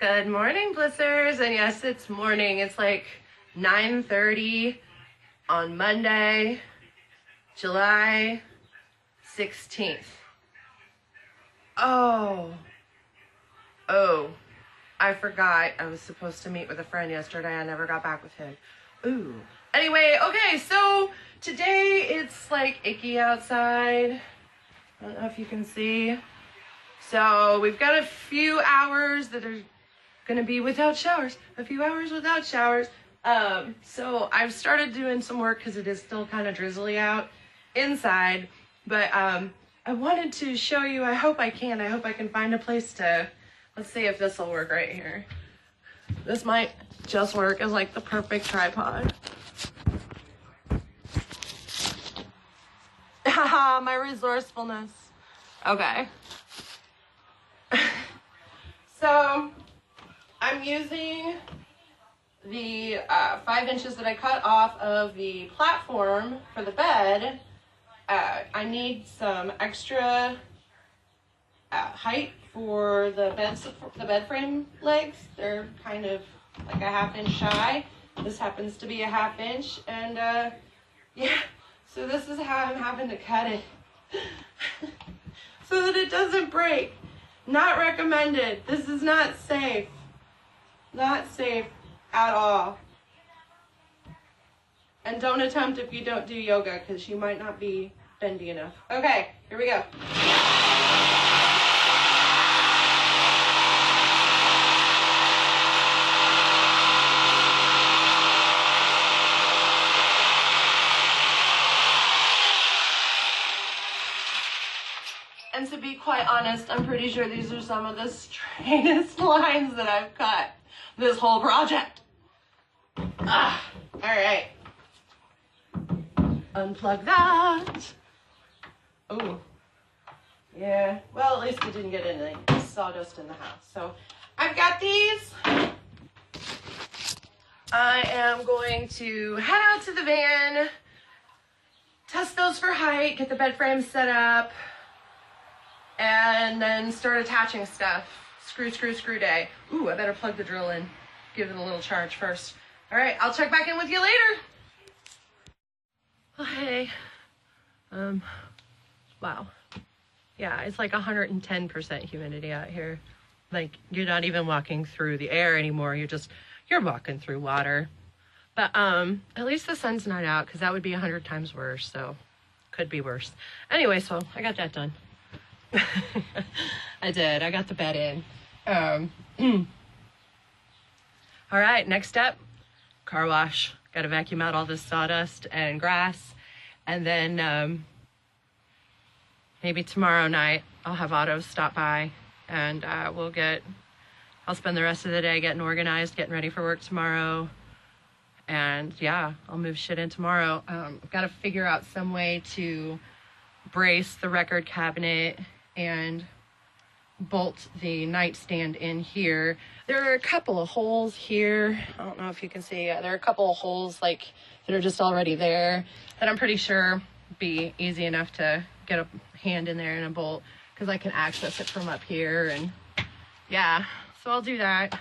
Good morning, Blissers. And yes, it's morning. It's like 9:30 on Monday, July 16th. Oh, I forgot I was supposed to meet with a friend yesterday. I never got back with him. Ooh. Anyway, okay, so today it's like icky outside. I don't know if you can see. So we've got a few hours that are gonna be without showers. A few hours without showers. So I've started doing some work because it is still kind of drizzly out inside. But I wanted to show you, I hope I can find a place to, let's see if this will work right here. This might just work as like the perfect tripod. Haha, my resourcefulness. Okay. So I'm using the 5 inches that I cut off of the platform for the bed. I need some extra height for the bed frame legs. They're kind of like a 1/2 inch shy. This happens to be a 1/2 inch, and yeah, so this is how I'm having to cut it so that it doesn't break. Not recommended. This is not safe. Not safe at all. And don't attempt if you don't do yoga, because you might not be bendy enough. Okay, here we go. And to be quite honest, I'm pretty sure these are some of the straightest lines that I've cut this whole project. All right. Unplug that. Oh, yeah. Well, at least it didn't get any sawdust in the house. So I've got these. I am going to head out to the van, test those for height, get the bed frame set up, and then start attaching stuff. Screw day. Ooh, I better plug the drill in. Give it a little charge first. All right, I'll check back in with you later. Oh, hey. Wow. Yeah, it's like 110% humidity out here. Like, you're not even walking through the air anymore. You're walking through water. But at least the sun's not out, because that would be 100 times worse, so could be worse. Anyway, so I got that done. I did. I got the bed in. All right, next up, car wash. Got to vacuum out all this sawdust and grass. And then maybe tomorrow night I'll have Otto stop by, and I'll spend the rest of the day getting organized, getting ready for work tomorrow. And yeah, I'll move shit in tomorrow. I've got to figure out some way to brace the record cabinet and bolt the nightstand in here. There are a couple of holes here. I don't know if you can see. There are a couple of holes like that are just already there that I'm pretty sure be easy enough to get a hand in there and a bolt, because I can access it from up here. And yeah, so I'll do that.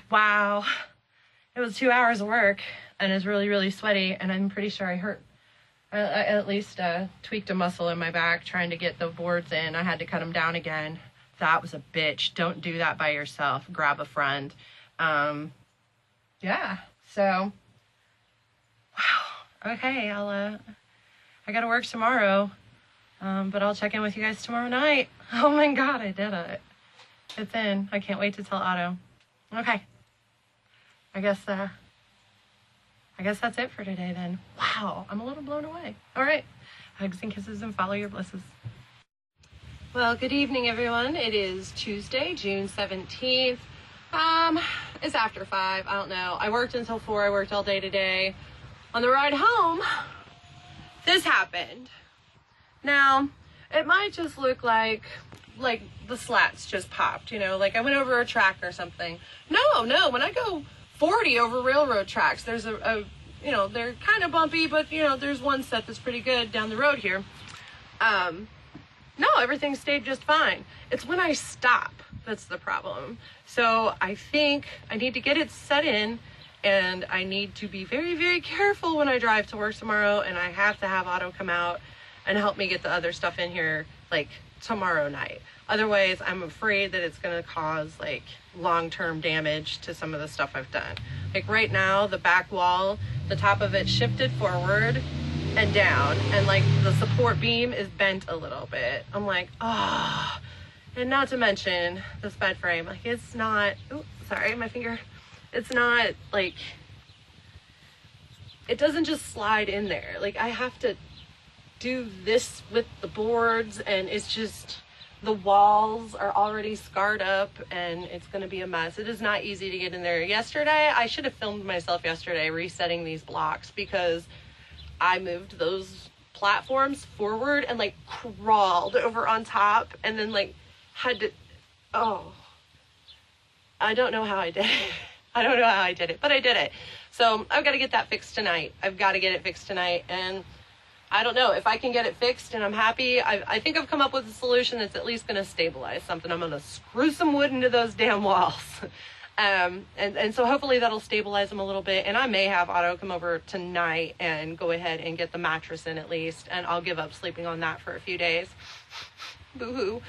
Wow, it was 2 hours of work, and it's really, really sweaty, and I'm pretty sure I at least tweaked a muscle in my back trying to get the boards in. I had to cut them down again. That was a bitch. Don't do that by yourself. Grab a friend. Yeah, so, wow. Okay, I gotta work tomorrow, but I'll check in with you guys tomorrow night. Oh my God, I did it. It's in. I can't wait to tell Otto. Okay. I guess that's it for today then. Wow, I'm a little blown away. All right, hugs and kisses and follow your blisses. Well, good evening, everyone. It is Tuesday, June 17th. It's after 5, I don't know. I worked until 4, I worked all day today. On the ride home, this happened. Now, it might just look like the slats just popped, you know, like I went over a track or something. No, when I go 40 over railroad tracks, there's you know, they're kind of bumpy, but you know, there's one set that's pretty good down the road here. No, everything stayed just fine. It's when I stop that's the problem. So I think I need to get it set in, and I need to be very, very careful when I drive to work tomorrow, and I have to have Otto come out and help me get the other stuff in here like tomorrow night. Otherwise, I'm afraid that it's gonna cause like long-term damage to some of the stuff I've done. Like right now, the back wall, the top of it shifted forward and down, and like the support beam is bent a little bit. I'm like, oh, and not to mention this bed frame, like it's not, oh, sorry, my finger. It's not like, it doesn't just slide in there. Like I have to do this with the boards, and it's just, the walls are already scarred up, and it's going to be a mess. It is not easy to get in there. Yesterday, I should have filmed myself yesterday resetting these blocks, because I moved those platforms forward and like crawled over on top, and then like had to, oh, I don't know how I did it. I don't know how I did it, but I did it. So I've got to get that fixed tonight. I've got to get it fixed tonight, and I don't know if I can get it fixed and I'm happy. I think I've come up with a solution that's at least going to stabilize something. I'm going to screw some wood into those damn walls. And so hopefully that'll stabilize them a little bit. And I may have Otto come over tonight and go ahead and get the mattress in at least. And I'll give up sleeping on that for a few days. Boo-hoo.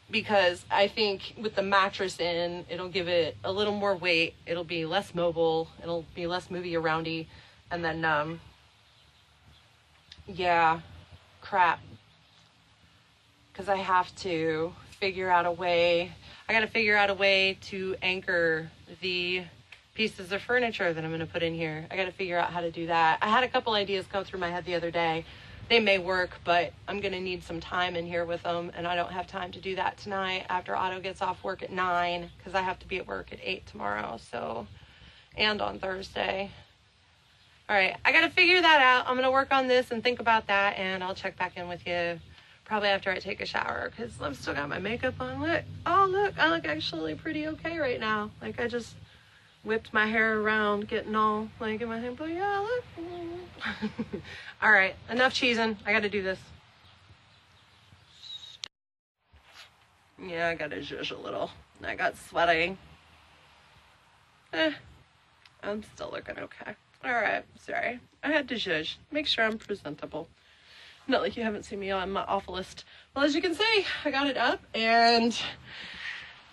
Because I think with the mattress in, it'll give it a little more weight. It'll be less mobile. It'll be less movie-aroundy. And then, yeah, crap. Because I have to figure out a way. I got to figure out a way to anchor the pieces of furniture that I'm going to put in here. I got to figure out how to do that. I had a couple ideas come through my head the other day. They may work, but I'm going to need some time in here with them, and I don't have time to do that tonight after Otto gets off work at 9, because I have to be at work at 8 tomorrow, so, and on Thursday. All right, I got to figure that out. I'm going to work on this and think about that, and I'll check back in with you probably after I take a shower, because I've still got my makeup on. Look, oh, look, I look actually pretty okay right now. Like, I just whipped my hair around, getting all, like, in my hand, but yeah, look. All right, enough cheesing. I got to do this. Yeah, I got to zhuzh a little. I got sweating. I'm still looking okay. All right, sorry. I had to zhuzh. Make sure I'm presentable. Not like you haven't seen me on my awfulest. Well, as you can see, I got it up, and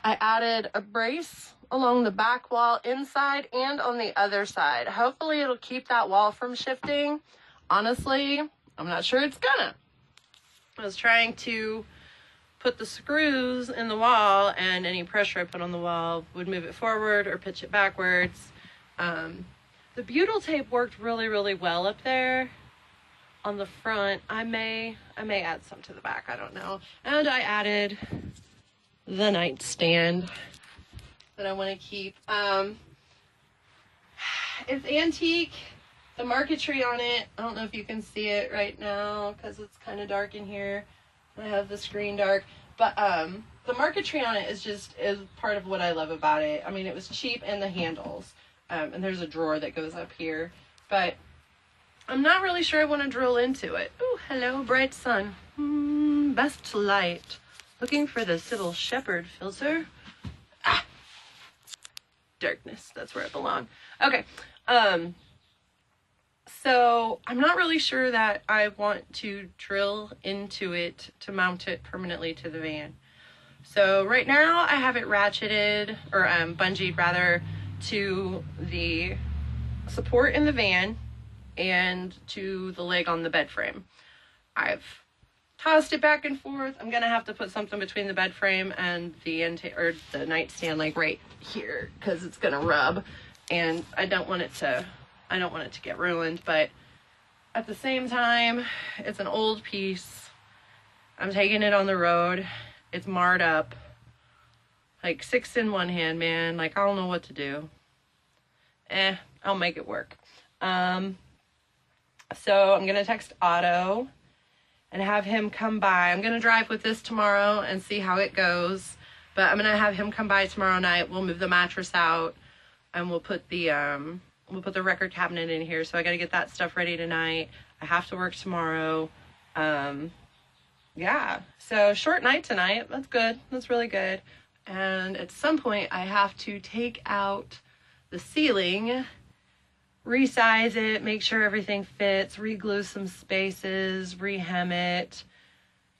I added a brace along the back wall inside and on the other side. Hopefully it'll keep that wall from shifting. Honestly, I'm not sure it's gonna. I was trying to put the screws in the wall, and any pressure I put on the wall would move it forward or pitch it backwards. The butyl tape worked really, really well up there on the front. I may add some to the back, I don't know. And I added the nightstand that I want to keep. It's antique. The marquetry on it, I don't know if you can see it right now because it's kind of dark in here. I have the screen dark, but the marquetry on it is part of what I love about it. I mean, it was cheap, and the handles, and there's a drawer that goes up here, but I'm not really sure I want to drill into it. Oh, hello, bright sun. Best light. Looking for the Sybil Shepherd filter. Ah, darkness, that's where it belongs. Okay, so I'm not really sure that I want to drill into it to mount it permanently to the van. So right now I have it ratcheted, or bungeed rather, to the support in the van and to the leg on the bed frame. I've tossed it back and forth. I'm gonna have to put something between the bed frame and the the nightstand, like right here, because it's gonna rub, and I don't want it to get ruined. But at the same time, it's an old piece. I'm taking it on the road. It's marred up. Like 6 in one hand, man. Like, I don't know what to do. I'll make it work. So I'm gonna text Otto and have him come by. I'm gonna drive with this tomorrow and see how it goes. But I'm gonna have him come by tomorrow night. We'll move the mattress out, and we'll put the record cabinet in here. So I gotta get that stuff ready tonight. I have to work tomorrow. yeah, so short night tonight. That's good. That's really good. And at some point, I have to take out the ceiling, resize it, make sure everything fits, re-glue some spaces, re-hem it,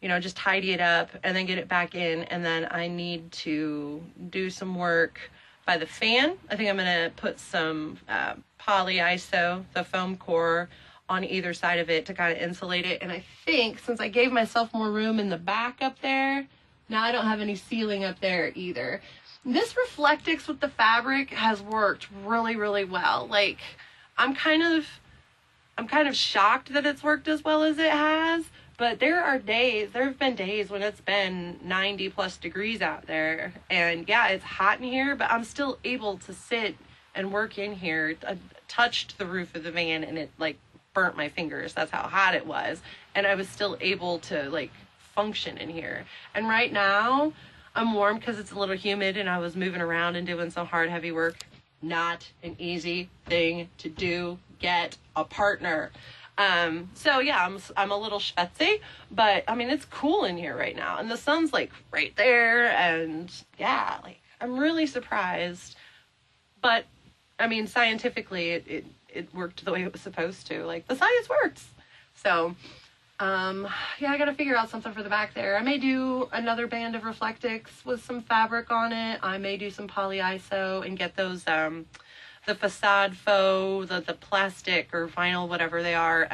you know, just tidy it up and then get it back in. And then I need to do some work by the fan. I think I'm going to put some poly iso, the foam core, on either side of it to kind of insulate it. And I think since I gave myself more room in the back up there, now I don't have any ceiling up there either. This Reflectix with the fabric has worked really, really well. Like, I'm kind of shocked that it's worked as well as it has, but there have been days when it's been 90 plus degrees out there, and yeah, it's hot in here, but I'm still able to sit and work in here. I touched the roof of the van and it like burnt my fingers. That's how hot it was. And I was still able to like function in here. And right now I'm warm because it's a little humid and I was moving around and doing some hard, heavy work. Not an easy thing to do. Get a partner. So yeah, I'm a little schwitzy, but I mean, it's cool in here right now and the sun's like right there. And yeah, like I'm really surprised, but I mean, scientifically it worked the way it was supposed to. Like the science works. So, yeah, I got to figure out something for the back there. I may do another band of Reflectix with some fabric on it. I may do some poly iso and get those, the facade faux, the plastic or vinyl, whatever they are.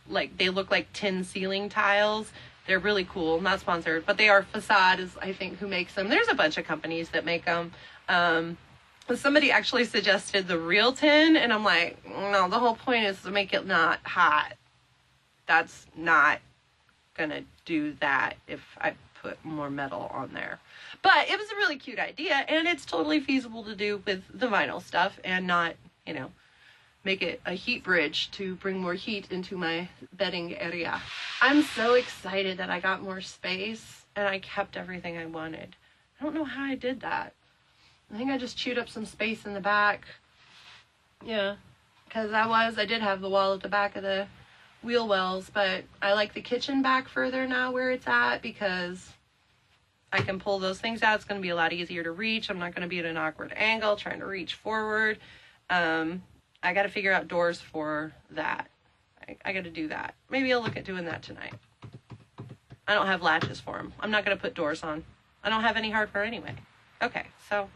Like they look like tin ceiling tiles. They're really cool. Not sponsored, but they are. Facade is, I think, who makes them. There's a bunch of companies that make them. Somebody actually suggested the real tin, and I'm like, no, the whole point is to make it not hot. That's not gonna do that if I put more metal on there. But it was a really cute idea, and it's totally feasible to do with the vinyl stuff and not, you know, make it a heat bridge to bring more heat into my bedding area. I'm so excited that I got more space and I kept everything I wanted. I don't know how I did that. I think I just chewed up some space in the back. Yeah, because I did have the wall at the back of the wheel wells, but I like the kitchen back further now where it's at because I can pull those things out. It's going to be a lot easier to reach. I'm not going to be at an awkward angle trying to reach forward. I got to figure out doors for that. I got to do that. Maybe I'll look at doing that tonight. I don't have latches for them. I'm not going to put doors on. I don't have any hardware anyway. Okay, so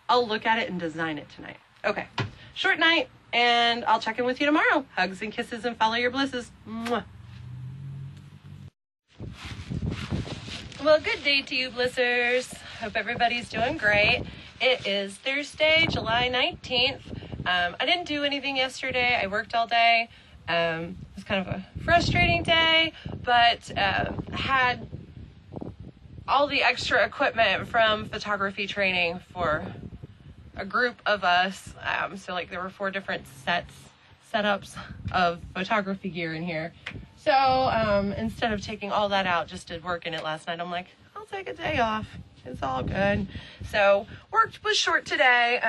I'll look at it and design it tonight. Okay, short night, and I'll check in with you tomorrow. Hugs and kisses and follow your blisses. Mwah. Well, good day to you, blissers. Hope everybody's doing great. It is Thursday, July 19th. I didn't do anything yesterday. I worked all day. It was kind of a frustrating day, but had all the extra equipment from photography training for a group of us. So like there were 4 different setups of photography gear in here. So instead of taking all that out, just did work in it last night. I'm like, I'll take a day off. It's all good. So was short today,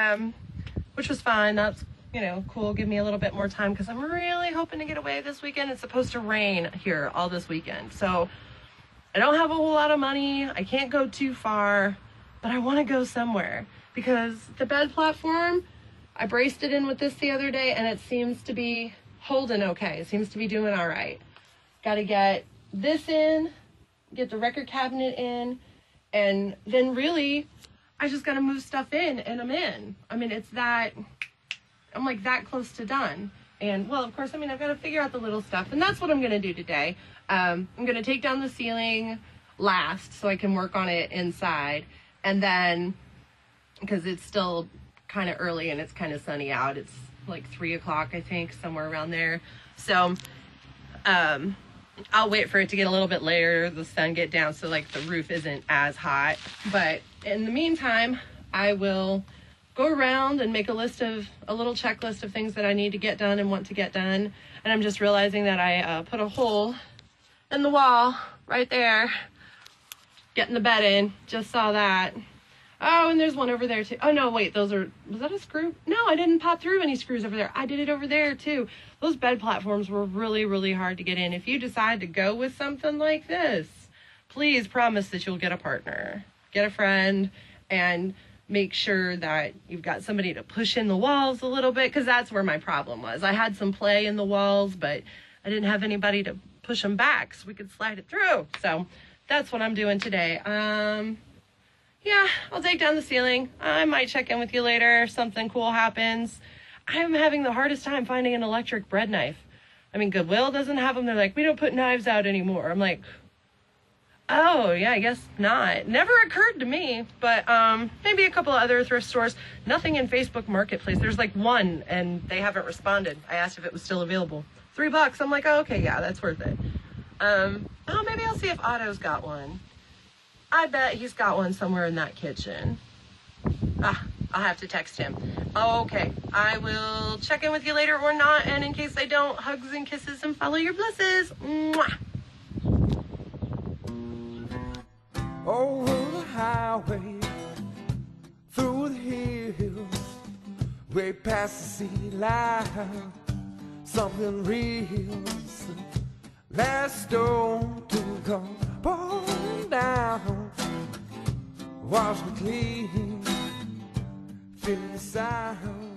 which was fine. That's, you know, cool. Give me a little bit more time because I'm really hoping to get away this weekend. It's supposed to rain here all this weekend. So I don't have a whole lot of money. I can't go too far, but I want to go somewhere because the bed platform, I braced it in with this the other day and it seems to be holding okay. It seems to be doing all right. Got to get this in, get the record cabinet in, and then really I just got to move stuff in and I'm in. I mean, I'm like that close to done. And well, of course, I mean, I've got to figure out the little stuff and that's what I'm going to do today. I'm going to take down the ceiling last so I can work on it inside. And then, because it's still kind of early and it's kind of sunny out, it's like 3 o'clock, I think, somewhere around there. So, I'll wait for it to get a little bit later, the sun get down so like the roof isn't as hot. But in the meantime, I will go around and make a little checklist of things that I need to get done and want to get done. And I'm just realizing that I put a hole in the wall right there, getting the bed in, just saw that. Oh, and there's one over there too. Oh no, wait, was that a screw? No, I didn't pop through any screws over there. I did it over there too. Those bed platforms were really, really hard to get in. If you decide to go with something like this, please promise that you'll get a partner, get a friend, and make sure that you've got somebody to push in the walls a little bit, because that's where my problem was. I had some play in the walls, but I didn't have anybody to push them back so we could slide it through. So that's what I'm doing today. Yeah, I'll take down the ceiling. I might check in with you later if something cool happens. I'm having the hardest time finding an electric bread knife. I mean, Goodwill doesn't have them. They're like, we don't put knives out anymore. I'm like, oh, yeah, I guess not. Never occurred to me, but maybe a couple of other thrift stores. Nothing in Facebook Marketplace. There's like one, and they haven't responded. I asked if it was still available. $3. I'm like, oh, okay, yeah, that's worth it. Oh, maybe I'll see if Otto's got one. I bet he's got one somewhere in that kitchen. I'll have to text him. Oh, okay, I will check in with you later or not, and in case I don't, hugs and kisses and follow your blesses. Mwah. Over the highway, through the hills, way past the city line, something real. Last stone to come pouring down, wash me clean, feel the sound.